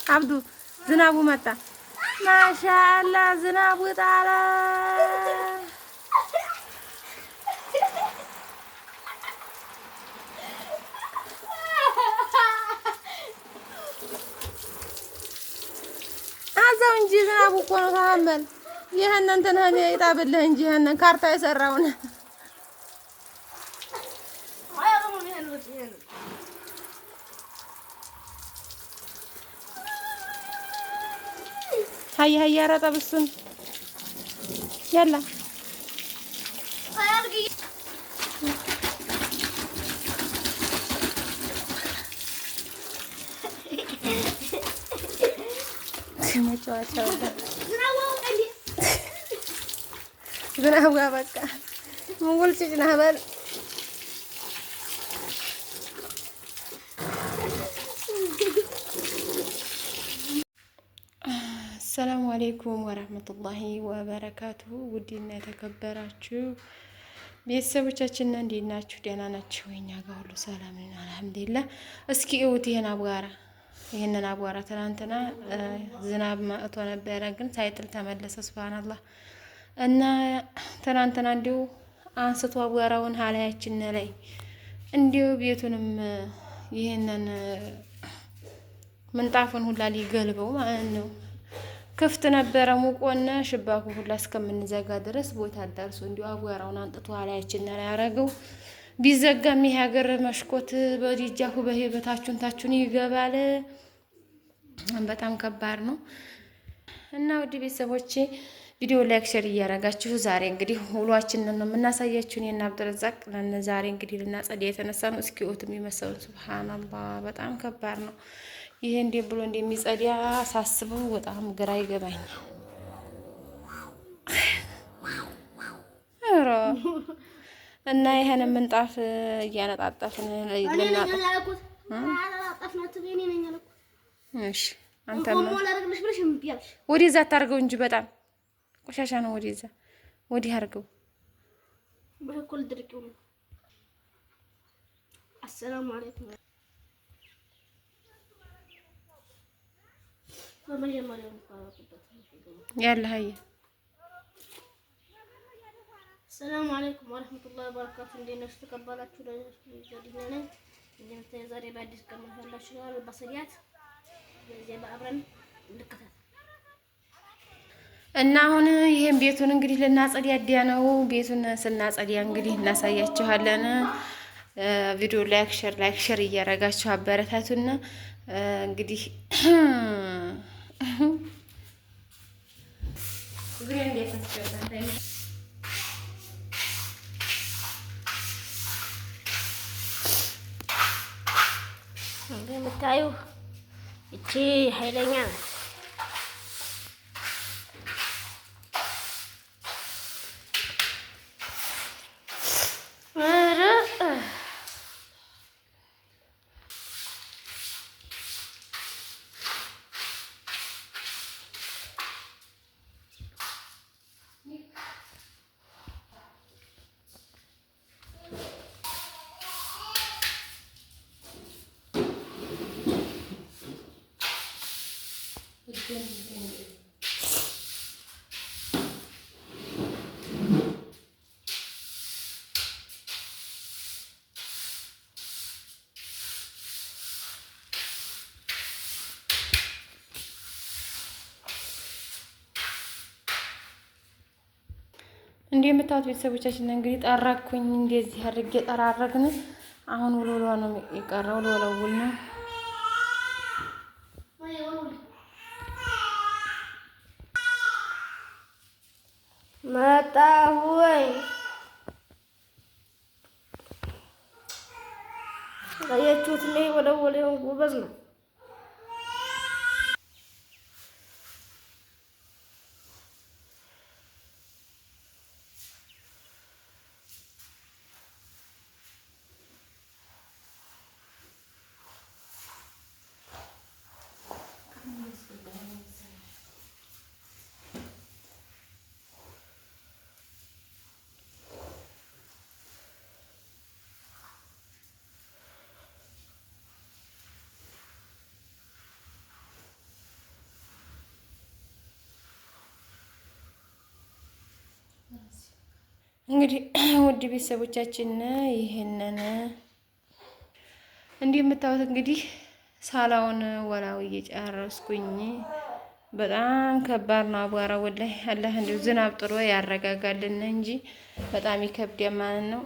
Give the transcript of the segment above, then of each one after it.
አብዱ ዝናቡ መጣ። ማሻአላ ዝናቡ ጣለ። አዛው እንጂ ዝናቡ እኮ ነው ተሐመል። ይሄን እንትን ይጣብልህ እንጂ ይሄን ካርታ የሰራውን هيا هيا رطب السن يلا ዝናቡ በቃ ሙልጭጭ ነህ በል السلام عليكم ورحمة الله وبركاته ودينا የተከበራችሁ ቤተሰቦቻችን እንዴት ናችሁ? ደህና ናችሁ? እኛ ጋር ሁሉ ሰላም ነን አልሐምዱሊላህ። እስኪ እውት ይሄንን አቧራ ትናንትና ዝናብ መጥቶ ነበረ ግን ሳይጥል ተመለሰ። ሱብሃንአላህ እና ትናንትና እንዲሁ አንስቶ አቧራውን ሀላያችን ላይ እንዲሁ ቤቱንም ይሄንን ምንጣፉን ሁላ ሊገልበው ማለት ነው። ክፍት ነበረ ሙቆና ሽባኩ ሁላ እስከምንዘጋ ድረስ ቦታ አዳርሶ እንዲሁ አቧራውን አንጥቶ ሀላያችን ላይ ያረገው። ቢዘጋም ይሄ ሀገር መሽኮት በዲጃሁ በህይወታችሁን ታችሁን ይገባል። በጣም ከባድ ነው እና ውድ ቤተሰቦቼ ቪዲዮ ላይክ ሼር እያረጋችሁ ዛሬ እንግዲህ ውሏችንን ነው የምናሳያችሁ። እኔና አብዱረዛቅ ዛሬ እንግዲህ ልናጸዳ የተነሳ ነው። እስኪ ኦት የሚመስለው ሱብሃንአላህ በጣም ከባድ ነው። ይሄ እንዴ ብሎ እንደሚጸዳ ሳስበው በጣም ግራ ይገባኛል። አረ እና ይሄን ምንጣፍ እያነጣጠፍን እሺ አንተ ወዲዛ አታርገው እንጂ በጣም ቆሻሻ ነው። ወዲዛ ወዲህ አርገው በኩል ድርቂው ነው። አሰላሙ አለይኩም ያለ ሀይ ሰላም አለይኩም ወራህመቱላሂ ወበረካቱ። እንደነሱ ተቀበላችሁ ለዚህ ነኝ እንደምታይ ዛሬ በአዲስ ቀን ማሳላችሁ በሰሪያት በዚህ በአብረን እንከታተል እና አሁን ይሄን ቤቱን እንግዲህ ልናጸዳ ነው። ቤቱን ስናጸዳ እንግዲህ እናሳያችኋለን። ቪዲዮ ላይክ ሼር እያረጋችሁ አበረታቱና እንግዲህ እንደምታዩ እቺ ኃይለኛ ናት። እንደምታዩት ቤተሰቦቻችን እንግዲህ ጠራኩኝ እንደዚህ አድርጌ ጠራረግን። አሁን ውሎሏ ነው የቀረው። ለወለውል ነው መጣሁ ወይ አያችሁት? ላይ ወለወለው ጎበዝ ነው። እንግዲህ ውድ ቤተሰቦቻችን ይሄንን እንዲህ የምታዩት እንግዲህ ሳላውን ወላው እየጨረስኩኝ በጣም ከባድ ነው። አቧራ ወላሂ አላህ እንደው ዝናብ ጥሮ ያረጋጋልን እንጂ በጣም ይከብዳል ማለት ነው።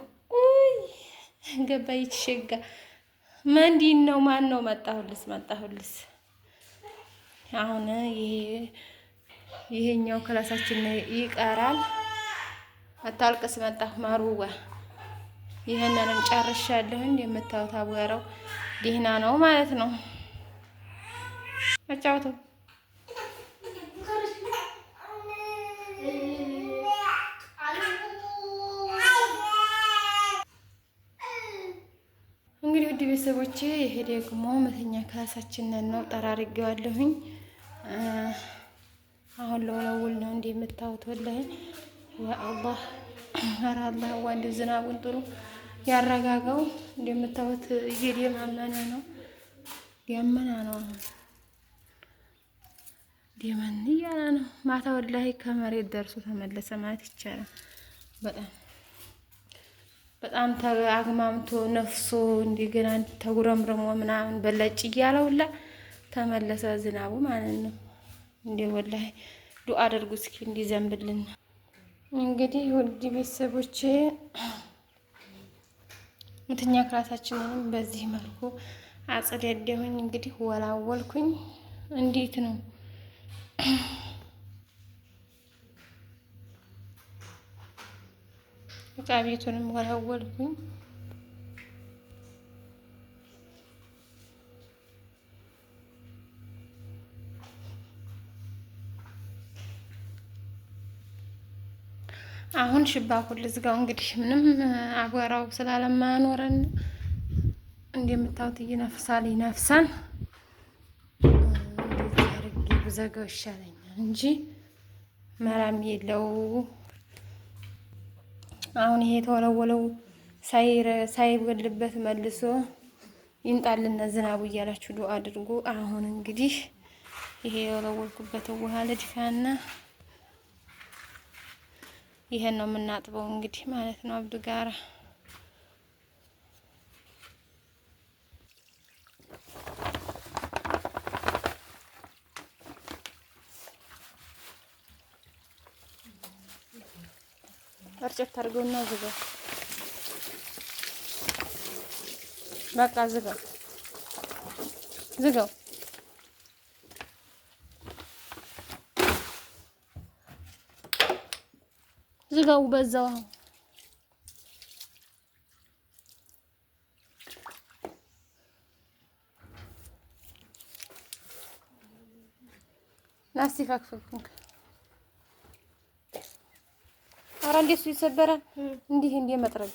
ገባይ ተሸጋ መንዲን ነው ማን ነው መጣሁልስ። አሁን ይሄኛው ክላሳችን ይቀራል። አታልቅስ መጣሁ ማሩዋ ይሄንንም ጨርሻለሁ። እንደምታዩት አቧራው ደህና ነው ማለት ነው። አጫውተው እንግዲህ ውድ ቤተሰቦቼ ይሄ ደግሞ መተኛ ክላሳችንን ነው። ጠራርጌዋለሁኝ። አሁን ለወለውል ነው እንደምታዩት ወላሂ ያ አላህ ኧረ አላህ ወንድ ዝናቡን ጥሩ ያረጋጋው። እንደምታዩት እየደማመነ ነው። ደመና ነው አሁን ደመን እያለ ነው። ማታ ወላሂ ከመሬት ደርሶ ተመለሰ ማለት ይቻላል። በጣም አግማምቶ ነፍሶ እንደገና ተጉረምርሞ ምናምን በለጭ እያለውላ ተመለሰ ዝናቡ ማለት ነው። እንደ ወላሂ ዱአ አድርጉ እስኪ እንዲዘንብልን። እንግዲህ ውድ ቤተሰቦቼ መተኛ ክላሳችንንም በዚህ መልኩ አጸዳዳሁኝ። እንግዲህ ወላወልኩኝ። እንዴት ነው እቃ ቤቱንም ወላወልኩኝ። አሁን ሽባኩን ልዝጋው። እንግዲህ ምንም አቧራው ስላለማያኖረን እንደምታዩት ይነፍሳል ይነፍሳል። እንደዚህ አድርጌ ብዘጋው ይሻለኛል እንጂ መራም የለው። አሁን ይሄ የተወለወለው ሳይበልበት መልሶ ይምጣልና ዝናቡ እያላችሁ ዱአ አድርጉ። አሁን እንግዲህ ይሄ የወለወልኩበት ውሃ ልድፋና ይሄን ነው የምናጥበው እንግዲህ ማለት ነው። አብዱ ጋራ አርጨት አድርገውና ዝጋው። በቃ ዝጋው ዝጋው። ዝጋው በዛው ናስቲፋክፍኩ። ኧረ እንዴት እሱ ይሰበራል? እንዲህ መጥረግ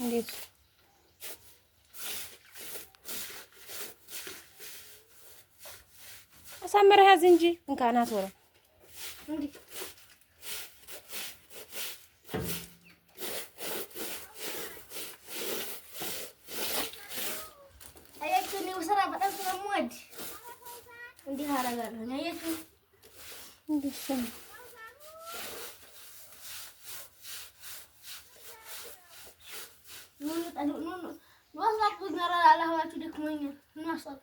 እንዴት አሳምረህ ያዝ እንጂ እንካናት ወራ እንዴ እንዲህ አደርጋለሁ ነው ያየሽው። እንዴት ነው ዋሳፕ ጋር አላህዋችሁ ደክሞኛል። ምን ዋሳፕ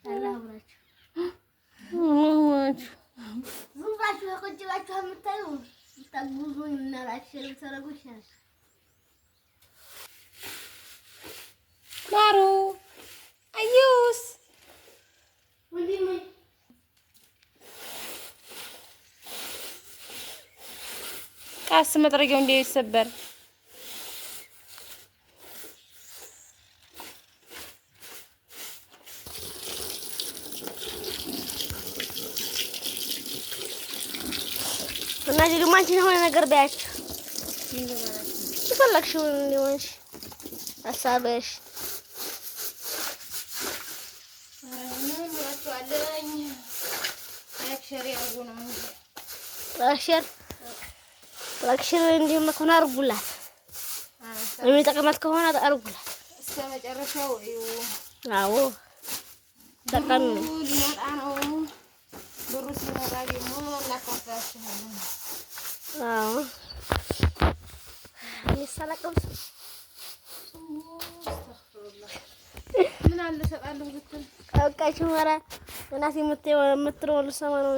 አላህዋችሁ ዝም ብላችሁ ቁጭ ብላችሁ የምታዩ ታጉዙ እናላችሁ ተረጉሽ ማሩ አዩስ ቃስ መጥረጊያው እንዳይሰበር እና ደግሞ አንቺ የሆነ ነገር በያቸው ይፈለግሽውን ሊሆንሽ አሳበሽ ላክሽር እንዲሁም ከሆነ አርጉላት የሚጠቅማት ከሆነ አርጉላት እስከ መጨረሻው። አዎ ጠቃሚ ሊመጣ ነው ብሩ ሲመጣ ደግሞ እናካፍላችኋለን። አዎ ይሰላቀም ምን አለ ሰጣለሁ ብትል አውቃች ወራ እናት የምትለው ልሰማ ነው።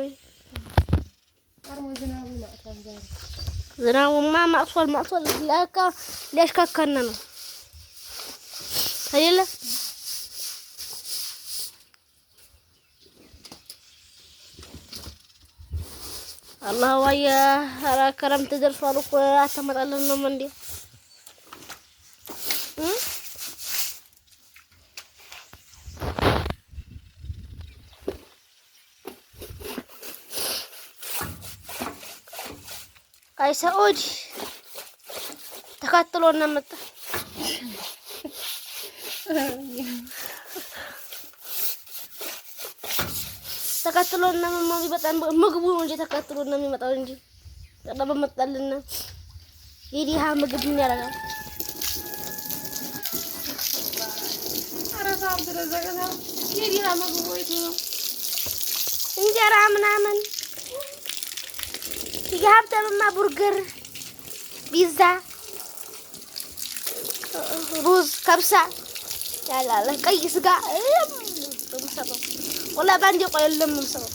አርሞ ዝናቡ ማጥቷል ዛሬ ዝናቡማ ማጥቷል ለካ ሊያሽካካና ነው አይደለ? አላህ ወያ ክረምት ደርሷል እኮ አትመጣልን ነው እንዴ? አይ ሰዑድ ተከትሎና መጣ። ተከትሎና ማሚ በጣም ምግቡ ነው እንጂ ተከትሎና የሚመጣው እንጂ ቀደም መጣልና ይዲሃ ምግብ ምን ያደርጋል? አረሳም ተዘገና ይዲሃ ምግብ ወይ እንጀራ ምናምን የሀብታምማ ቡርገር፣ ፒዛ፣ ሩዝ፣ ከብሳ ያላለ ቀይ ስጋ ምሰጠው ወላ ባንዴ ቆየለም ምሰጠው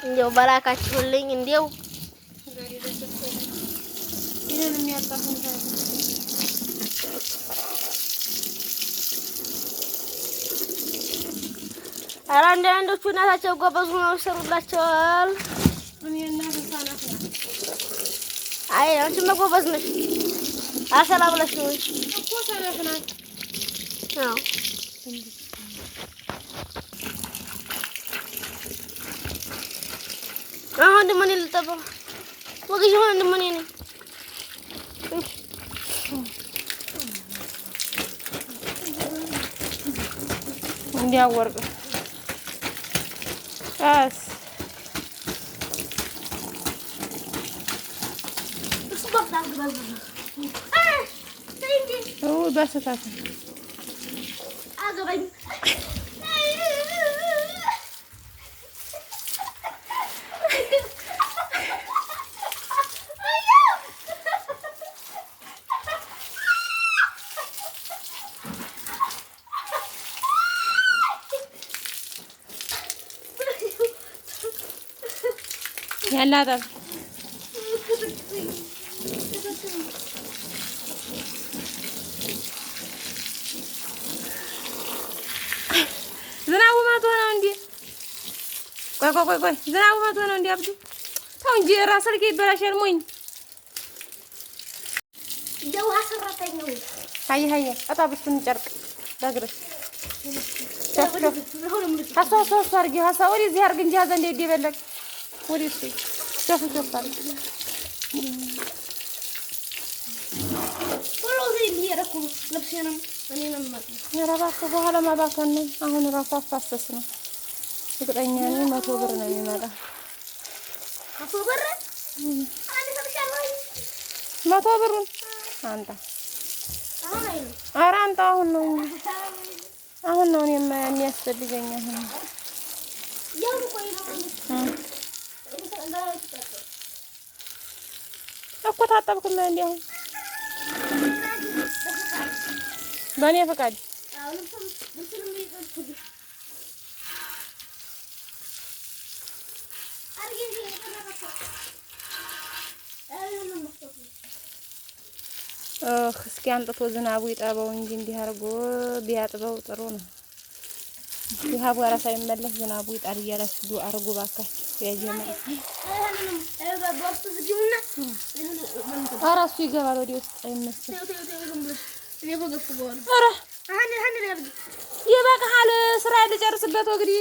እንዴው በራካችሁልኝ እንዴው ይሄን የሚያጣፉን ኧረ አንዳንዶቹ እናታቸው ጎበዝ ሆነው ይሰሩላቸዋል። እኔና ህፃናት አይ አንቺማ ጎበዝ ነሽ። አሰላ ብለሽ ነው እኮ ሰነፍ ናት። አዎ አሁን ደግሞ እኔ ልጠበው ወግሽ ሆነ ደግሞ እኔ ነኝ እንዲያወርቅ አስ በስታት አገባኝ ያላጣ ዝናቡ መቶ ነው እንዴ? ቆይ ዝናቡ መቶ ነው እንዴ? አብዱ ተው እንጂ ራስ ልክ ይበላሻል። ሞኝ ደው አሰራተኛው ሃይ አጣብስቱን ጨርቅ ዳግረስ ሀሳብ አድርጊ ሀሳብ ወዲህ አድርግ እንጂ ሀዘን እንደ ይደበለቅ ወዲህ እሱ ሸፍ አድርጊ ኧረ እባክህ በኋላ ማባከን ነው። አሁን እራሱ አፋሰስ ነው። እርግጠኛ ነኝ 100 ብር ነው የሚመጣ። 100 ብሩን አንተ ኧረ አንተ አሁን ነው እኔማ የሚያስፈልገኝ እኮ ታጠብክማ እንዴ? አሁን በእኔ ፈቃድ እስኪ አንጥቶ ዝናቡ ይጠበው እንጂ እንዲህ አድርጎ ቢያጥበው ጥሩ ነው። ይሄ አቧራ ሳይመለስ ዝናቡ ይጣል እያላችሁ ዱአ አድርጉ እባካችሁ። ያጀማ ኧረ እሱ ይገባል ወዲህ ውስጥ አይመስልም። ኧረ ይበቃሃል። ስራ ልጨርስበት ወግዲ